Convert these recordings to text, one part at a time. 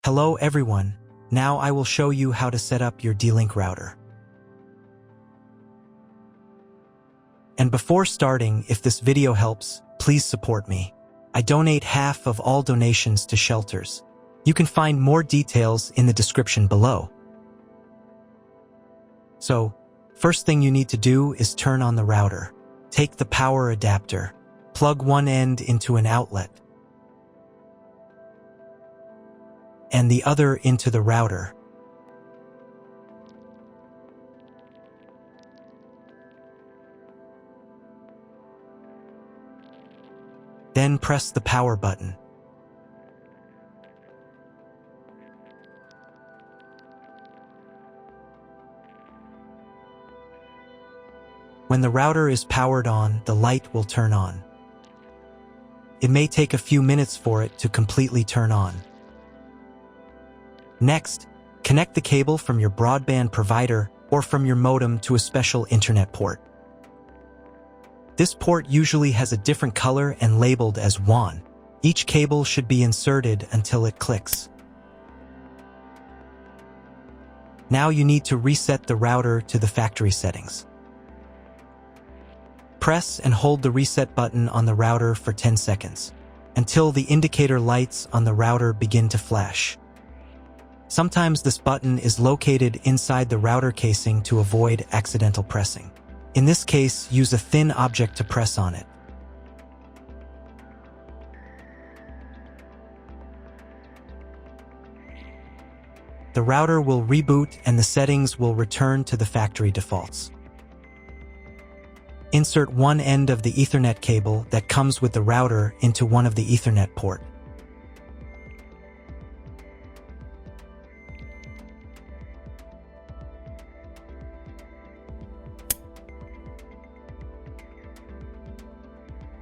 Hello everyone, now I will show you how to set up your D-Link router. And before starting, if this video helps, please support me. I donate half of all donations to shelters. You can find more details in the description below. So, first thing you need to do is turn on the router. Take the power adapter, plug one end into an outlet, and the other into the router. Then press the power button. When the router is powered on, the light will turn on. It may take a few minutes for it to completely turn on. Next, connect the cable from your broadband provider or from your modem to a special internet port. This port usually has a different color and labeled as WAN. Each cable should be inserted until it clicks. Now you need to reset the router to the factory settings. Press and hold the reset button on the router for 10 seconds, until the indicator lights on the router begin to flash. Sometimes this button is located inside the router casing to avoid accidental pressing. In this case, use a thin object to press on it. The router will reboot and the settings will return to the factory defaults. Insert one end of the Ethernet cable that comes with the router into one of the Ethernet port.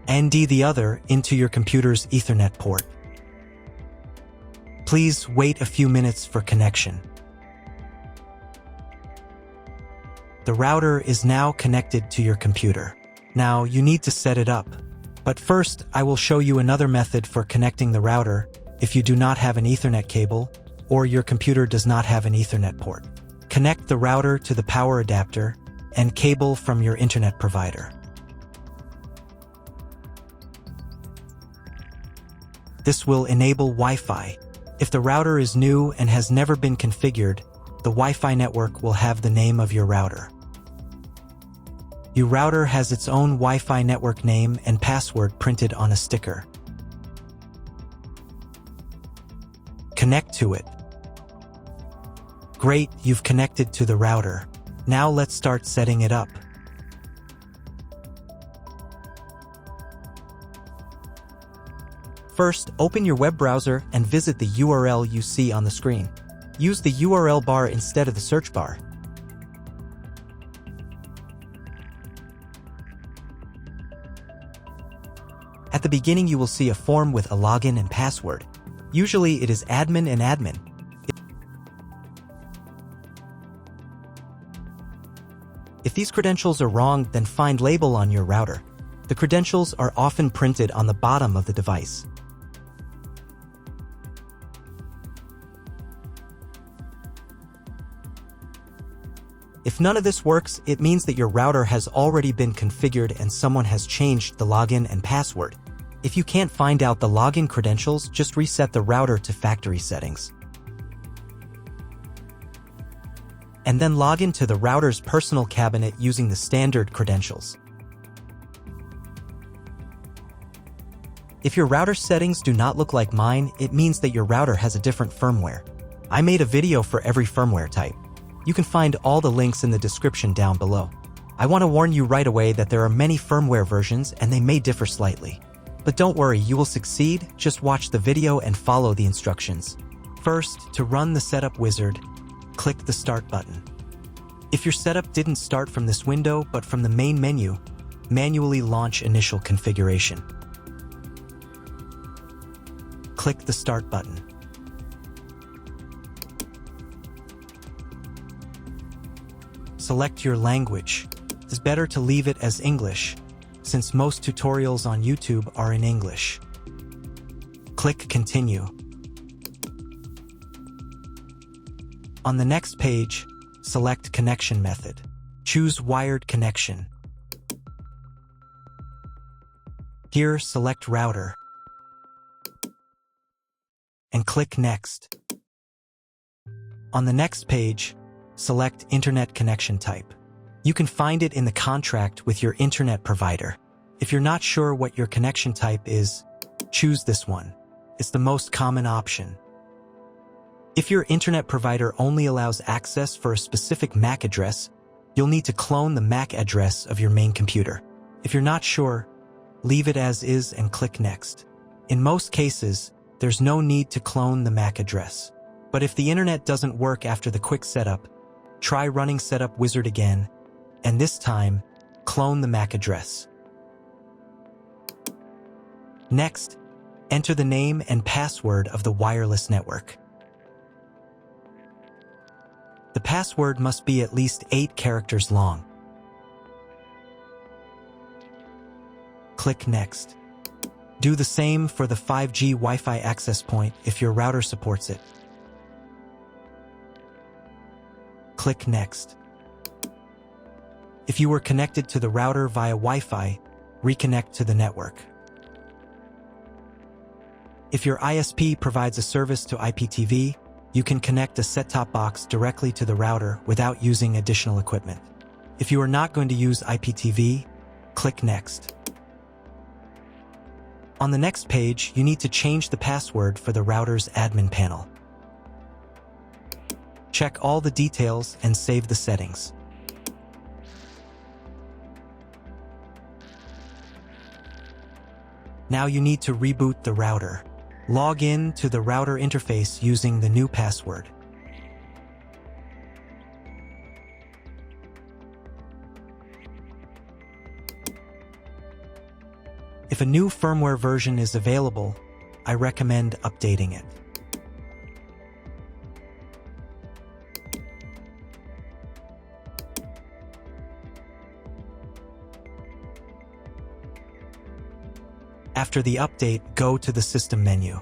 And the other into your computer's Ethernet port. Please wait a few minutes for connection. The router is now connected to your computer. Now you need to set it up. But first, I will show you another method for connecting the router if you do not have an Ethernet cable or your computer does not have an Ethernet port. Connect the router to the power adapter and cable from your internet provider. This will enable Wi-Fi. If the router is new and has never been configured, the Wi-Fi network will have the name of your router. Your router has its own Wi-Fi network name and password printed on a sticker. Connect to it. Great, you've connected to the router. Now let's start setting it up. First, open your web browser and visit the URL you see on the screen. Use the URL bar instead of the search bar. At the beginning, you will see a form with a login and password. Usually, it is admin and admin. If these credentials are wrong, then find label on your router. The credentials are often printed on the bottom of the device. If none of this works, it means that your router has already been configured and someone has changed the login and password. If you can't find out the login credentials, just reset the router to factory settings. And then log into the router's personal cabinet using the standard credentials. If your router settings do not look like mine, it means that your router has a different firmware. I made a video for every firmware type. You can find all the links in the description down below. I want to warn you right away that there are many firmware versions and they may differ slightly. But don't worry, you will succeed, just watch the video and follow the instructions. First, to run the setup wizard, click the Start button. If your setup didn't start from this window but from the main menu, manually launch initial configuration. Click the Start button. Select your language. It's better to leave it as English, since most tutorials on YouTube are in English. Click Continue. On the next page, select Connection Method. Choose Wired Connection. Here, select Router and click Next. On the next page, select Internet Connection Type. You can find it in the contract with your internet provider. If you're not sure what your connection type is, choose this one. It's the most common option. If your internet provider only allows access for a specific MAC address, you'll need to clone the MAC address of your main computer. If you're not sure, leave it as is and click Next. In most cases, there's no need to clone the MAC address. But if the internet doesn't work after the quick setup, try running Setup Wizard again, and this time, clone the MAC address. Next, enter the name and password of the wireless network. The password must be at least 8 characters long. Click Next. Do the same for the 5G Wi-Fi access point if your router supports it. Click Next. If you were connected to the router via Wi-Fi, reconnect to the network. If your ISP provides a service to IPTV, you can connect a set-top box directly to the router without using additional equipment. If you are not going to use IPTV, click Next. On the next page, you need to change the password for the router's admin panel. Check all the details and save the settings. Now you need to reboot the router. Log in to the router interface using the new password. If a new firmware version is available, I recommend updating it. After the update, go to the System menu.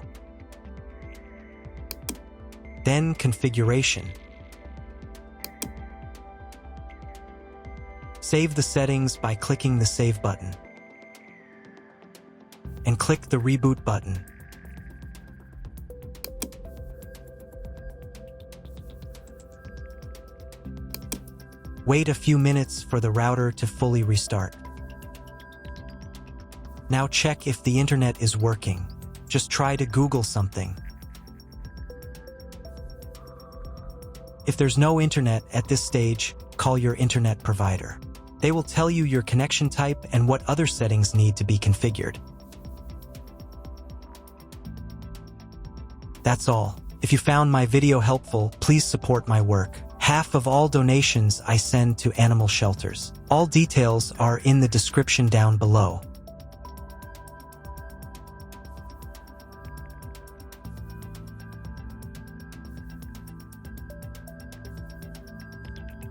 Then Configuration. Save the settings by clicking the Save button. And click the Reboot button. Wait a few minutes for the router to fully restart. Now check if the internet is working. Just try to Google something. If there's no internet at this stage, call your internet provider. They will tell you your connection type and what other settings need to be configured. That's all. If you found my video helpful, please support my work. Half of all donations I send to animal shelters. All details are in the description down below.